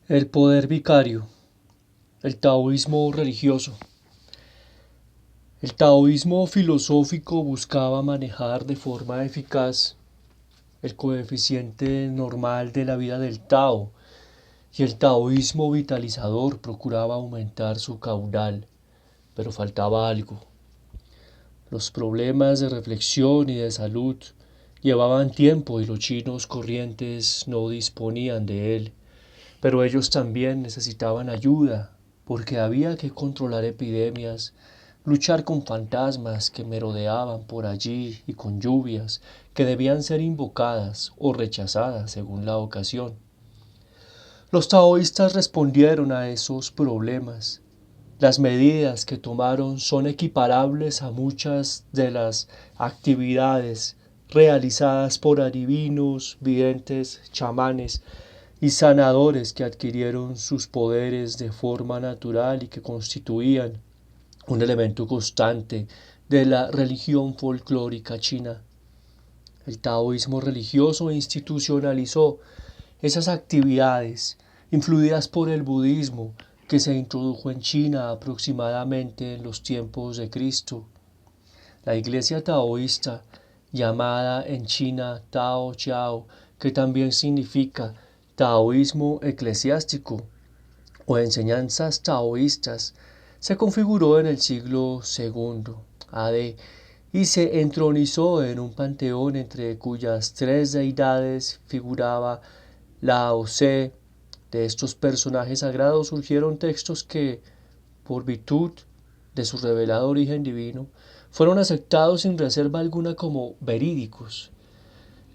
El poder vicario, el taoísmo religioso. El taoísmo filosófico buscaba manejar de forma eficaz el coeficiente normal de la vida del Tao, y el taoísmo vitalizador procuraba aumentar su caudal, pero faltaba algo. Los problemas de reflexión y de salud llevaban tiempo y los chinos corrientes no disponían de él. Pero ellos también necesitaban ayuda, porque había que controlar epidemias, luchar con fantasmas que merodeaban por allí y con lluvias que debían ser invocadas o rechazadas según la ocasión. Los taoístas respondieron a esos problemas. Las medidas que tomaron son equiparables a muchas de las actividades realizadas por adivinos, videntes, chamanes y sanadores que adquirieron sus poderes de forma natural y que constituían un elemento constante de la religión folclórica china. El taoísmo religioso institucionalizó esas actividades influidas por el budismo que se introdujo en China aproximadamente en los tiempos de Cristo. La iglesia taoísta, llamada en China Tao Chao, que también significa taoísmo eclesiástico o enseñanzas taoístas, se configuró en el siglo II AD y se entronizó en un panteón entre cuyas tres deidades figuraba Lao Tse. De estos personajes sagrados surgieron textos que, por virtud de su revelado origen divino, fueron aceptados sin reserva alguna como verídicos.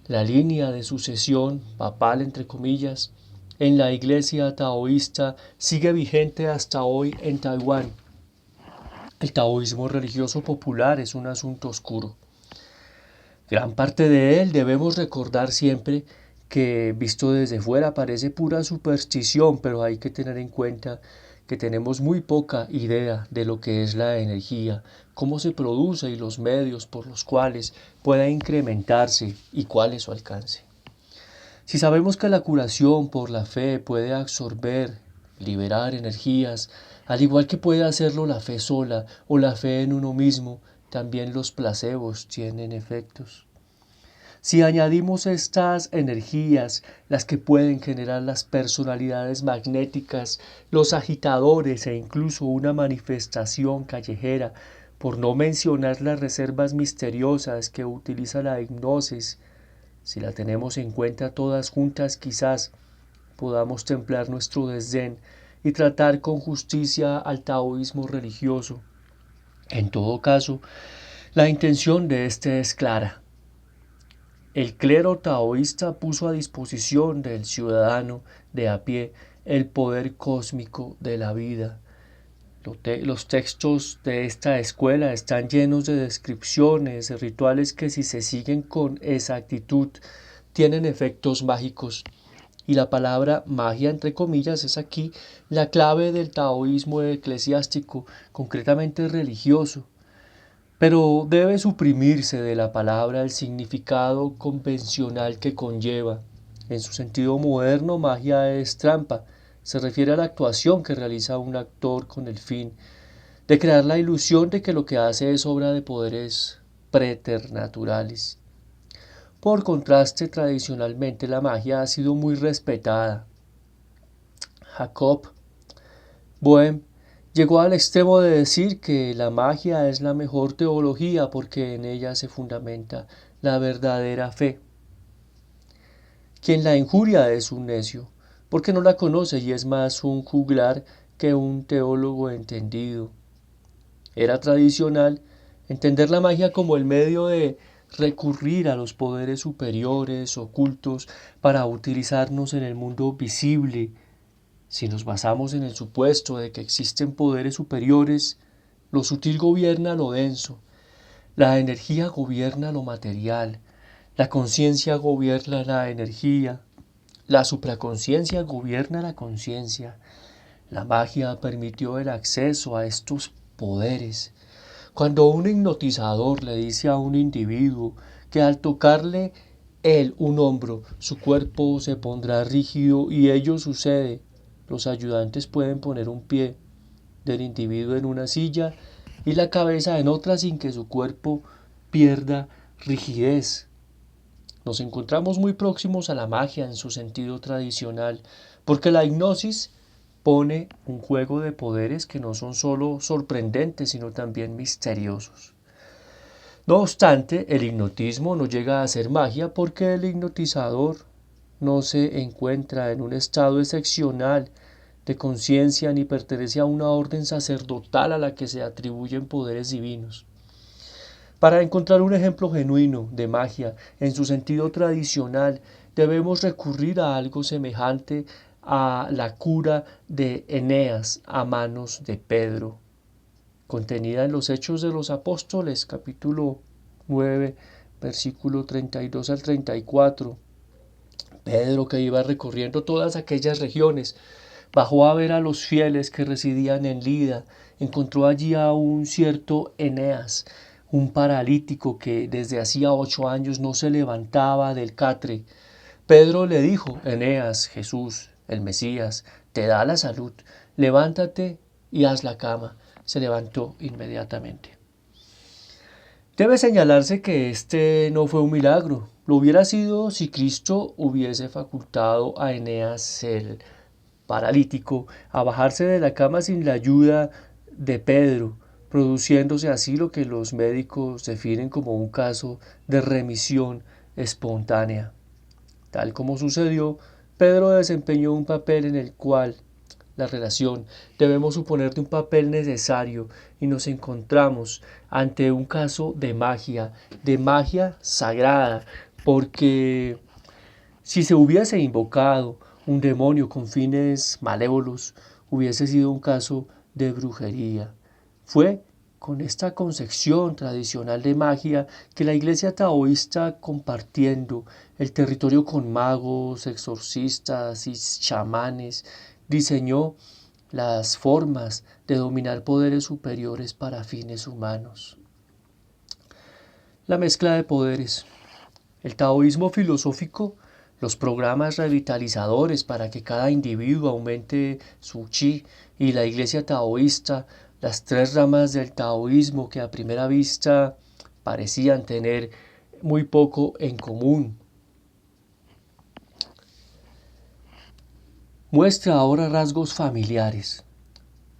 La línea de sucesión papal, entre comillas, en la iglesia taoísta sigue vigente hasta hoy en Taiwán. El taoísmo religioso popular es un asunto oscuro. Gran parte de él debemos recordar siempre que visto desde fuera parece pura superstición, pero hay que tener en cuenta que tenemos muy poca idea de lo que es la energía, cómo se produce y los medios por los cuales pueda incrementarse y cuál es su alcance. Si sabemos que la curación por la fe puede absorber, liberar energías, al igual que puede hacerlo la fe sola o la fe en uno mismo, también los placebos tienen efectos. Si añadimos estas energías, las que pueden generar las personalidades magnéticas, los agitadores e incluso una manifestación callejera, por no mencionar las reservas misteriosas que utiliza la hipnosis, si la tenemos en cuenta todas juntas, quizás podamos templar nuestro desdén y tratar con justicia al taoísmo religioso. En todo caso, la intención de este es clara. El clero taoísta puso a disposición del ciudadano de a pie el poder cósmico de la vida. Los textos de esta escuela están llenos de descripciones, de rituales que si se siguen con exactitud tienen efectos mágicos. Y la palabra magia, entre comillas, es aquí la clave del taoísmo eclesiástico, concretamente religioso. Pero debe suprimirse de la palabra el significado convencional que conlleva. En su sentido moderno, magia es trampa. Se refiere a la actuación que realiza un actor con el fin de crear la ilusión de que lo que hace es obra de poderes preternaturales. Por contraste, tradicionalmente la magia ha sido muy respetada. Jacob Boehme llegó al extremo de decir que la magia es la mejor teología porque en ella se fundamenta la verdadera fe. Quien la injuria es un necio, porque no la conoce y es más un juglar que un teólogo entendido. Era tradicional entender la magia como el medio de recurrir a los poderes superiores, ocultos, para utilizarnos en el mundo visible. Si nos basamos en el supuesto de que existen poderes superiores, lo sutil gobierna lo denso, la energía gobierna lo material, la conciencia gobierna la energía, la supraconsciencia gobierna la conciencia. La magia permitió el acceso a estos poderes. Cuando un hipnotizador le dice a un individuo que al tocarle él un hombro, su cuerpo se pondrá rígido y ello sucede, Los ayudantes pueden poner un pie del individuo en una silla y la cabeza en otra sin que su cuerpo pierda rigidez. Nos encontramos muy próximos a la magia en su sentido tradicional, porque la hipnosis pone un juego de poderes que no son solo sorprendentes, sino también misteriosos. No obstante, el hipnotismo no llega a ser magia porque el hipnotizador no se encuentra en un estado excepcional de conciencia ni pertenece a una orden sacerdotal a la que se atribuyen poderes divinos. Para encontrar un ejemplo genuino de magia en su sentido tradicional, debemos recurrir a algo semejante a la cura de Eneas a manos de Pedro, contenida en los Hechos de los Apóstoles, capítulo 9, versículo 32 al 34. Pedro, que iba recorriendo todas aquellas regiones, bajó a ver a los fieles que residían en Lida. Encontró allí a un cierto Eneas, un paralítico que desde hacía 8 años no se levantaba del catre. Pedro le dijo: Eneas, Jesús, el Mesías, te da la salud, levántate y haz la cama. Se levantó inmediatamente. Debe señalarse que este no fue un milagro. Lo hubiera sido si Cristo hubiese facultado a Eneas, el paralítico, a bajarse de la cama sin la ayuda de Pedro, produciéndose así lo que los médicos definen como un caso de remisión espontánea. Tal como sucedió, Pedro desempeñó un papel en el cual la relación debemos suponer de un papel necesario, y nos encontramos ante un caso de magia sagrada, porque si se hubiese invocado un demonio con fines malévolos, hubiese sido un caso de brujería. Fue con esta concepción tradicional de magia que la iglesia taoísta, compartiendo el territorio con magos, exorcistas y chamanes, diseñó las formas de dominar poderes superiores para fines humanos. La mezcla de poderes. El taoísmo filosófico, los programas revitalizadores para que cada individuo aumente su chi, y la iglesia taoísta, las tres ramas del taoísmo que a primera vista parecían tener muy poco en común. Muestra ahora rasgos familiares.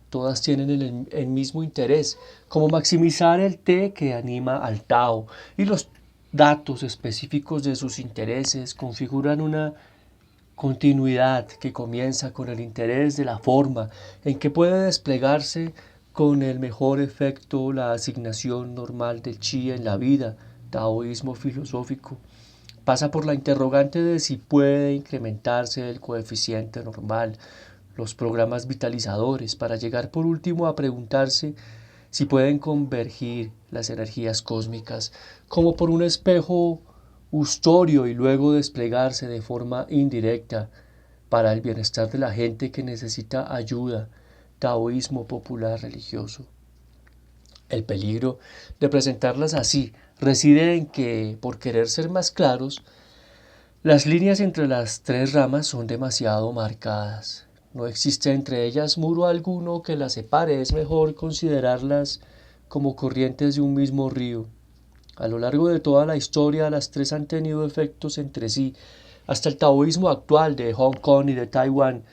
Todas tienen el mismo interés, como maximizar el té que anima al Tao, y los datos específicos de sus intereses configuran una continuidad que comienza con el interés de la forma en que puede desplegarse con el mejor efecto la asignación normal del chi en la vida. Taoísmo filosófico pasa por la interrogante de si puede incrementarse el coeficiente normal, los programas vitalizadores, para llegar por último a preguntarse si pueden convergir las energías cósmicas como por un espejo ustorio y luego desplegarse de forma indirecta para el bienestar de la gente que necesita ayuda. Taoísmo popular religioso. El peligro de presentarlas así reside en que, por querer ser más claros, las líneas entre las tres ramas son demasiado marcadas. No existe entre ellas muro alguno que las separe. Es mejor considerarlas como corrientes de un mismo río. A lo largo de toda la historia, las tres han tenido efectos entre sí. Hasta el taoísmo actual de Hong Kong y de Taiwán.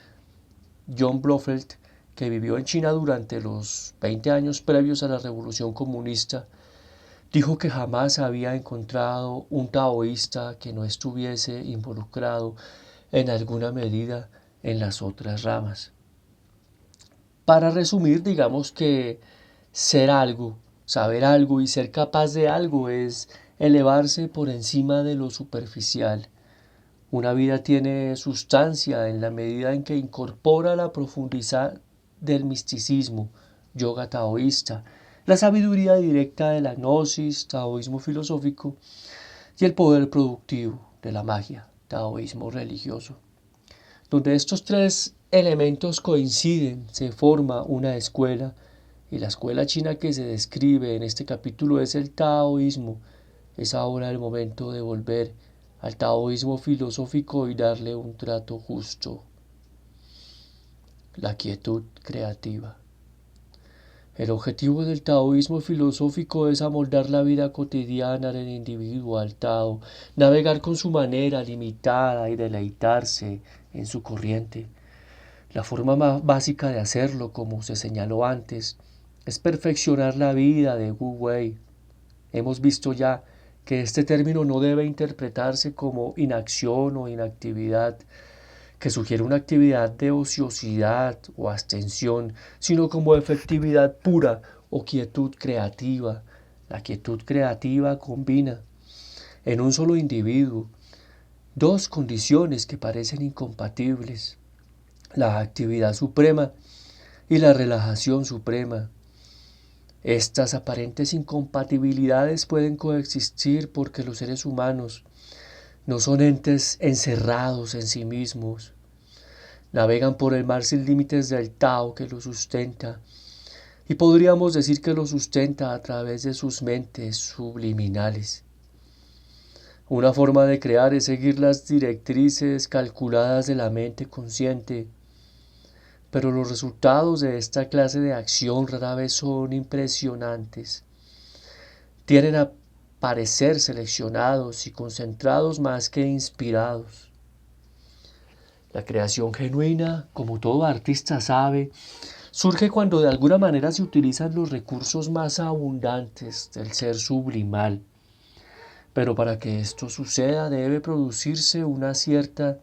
John Blofeld, que vivió en China durante los 20 años previos a la Revolución Comunista, dijo que jamás había encontrado un taoísta que no estuviese involucrado en alguna medida en las otras ramas. Para resumir, digamos que ser algo, saber algo y ser capaz de algo es elevarse por encima de lo superficial. Una vida tiene sustancia en la medida en que incorpora la profundidad del misticismo, yoga taoísta, la sabiduría directa de la gnosis, taoísmo filosófico, y el poder productivo de la magia, taoísmo religioso. Donde estos tres elementos coinciden, se forma una escuela, y la escuela china que se describe en este capítulo es el taoísmo. Es ahora el momento de volver al taoísmo filosófico y darle un trato justo. la quietud creativa. El objetivo del taoísmo filosófico es amoldar la vida cotidiana del individuo al Tao, navegar con su manera limitada y deleitarse en su corriente. La forma más básica de hacerlo, como se señaló antes, es perfeccionar la vida de Wu Wei. Hemos visto ya que este término no debe interpretarse como inacción o inactividad, que sugiere una actividad de ociosidad o abstención, sino como efectividad pura o quietud creativa. La quietud creativa combina en un solo individuo dos condiciones que parecen incompatibles: la actividad suprema y la relajación suprema. Estas aparentes incompatibilidades pueden coexistir porque los seres humanos no son entes encerrados en sí mismos. Navegan por el mar sin límites del Tao que los sustenta, y podríamos decir que los sustenta a través de sus mentes subliminales. Una forma de crear es seguir las directrices calculadas de la mente consciente, pero los resultados de esta clase de acción rara vez son impresionantes. Tienden a parecer seleccionados y concentrados más que inspirados. La creación genuina, como todo artista sabe, surge cuando de alguna manera se utilizan los recursos más abundantes del ser sublimal. Pero para que esto suceda debe producirse una cierta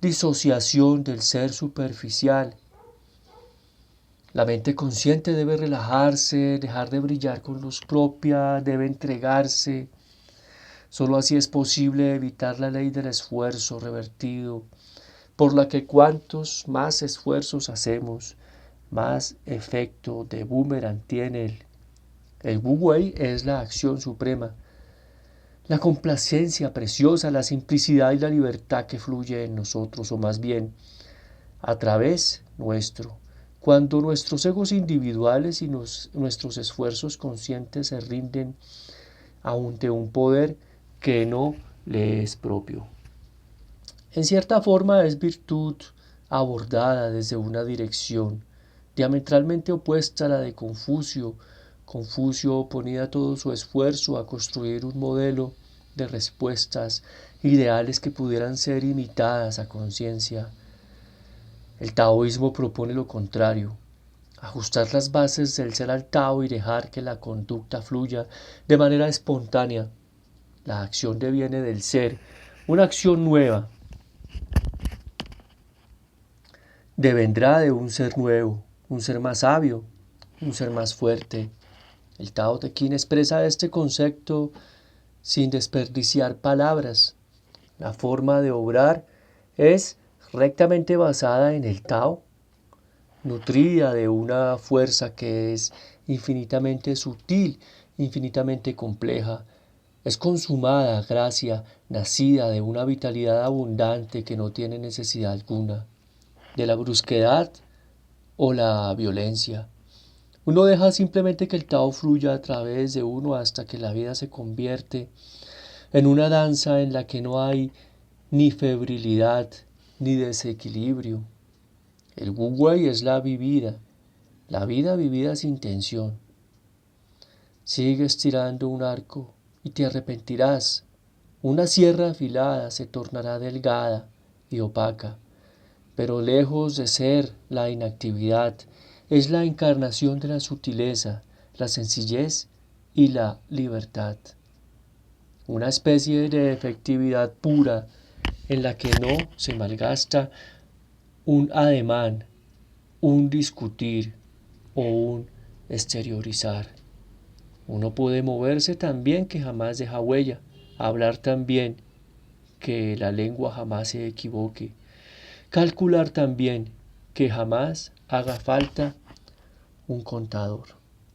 disociación del ser superficial. La mente consciente debe relajarse, dejar de brillar con luz propia, debe entregarse. Solo así es posible evitar la ley del esfuerzo revertido, por la que cuantos más esfuerzos hacemos, más efecto de boomerang tiene él. El Wu Wei es la acción suprema, la complacencia preciosa, la simplicidad y la libertad que fluye en nosotros, o más bien, a través nuestro. Cuando nuestros egos individuales y nuestros esfuerzos conscientes se rinden ante un poder que no le es propio. En cierta forma es virtud abordada desde una dirección diametralmente opuesta a la de Confucio. Confucio ponía todo su esfuerzo a construir un modelo de respuestas ideales que pudieran ser imitadas a conciencia. El taoísmo propone lo contrario: ajustar las bases del ser al Tao y dejar que la conducta fluya de manera espontánea. La acción deviene del ser, una acción nueva. Devendrá de un ser nuevo, un ser más sabio, un ser más fuerte. El Tao Te Ching expresa este concepto sin desperdiciar palabras. La forma de obrar es rectamente basada en el Tao, nutrida de una fuerza que es infinitamente sutil, infinitamente compleja. Es consumada gracia, nacida de una vitalidad abundante que no tiene necesidad alguna de la brusquedad o la violencia. Uno deja simplemente que el Tao fluya a través de uno hasta que la vida se convierte en una danza en la que no hay ni febrilidad ni desequilibrio. El Wu Wei es la vida vivida sin tensión. Sigue estirando un arco y te arrepentirás. Una sierra afilada se tornará delgada y opaca, pero lejos de ser la inactividad, es la encarnación de la sutileza, la sencillez y la libertad. Una especie de efectividad pura en la que no se malgasta un ademán, un discutir o un exteriorizar. Uno puede moverse tan bien que jamás deja huella, hablar tan bien que la lengua jamás se equivoque, calcular tan bien que jamás haga falta un contador.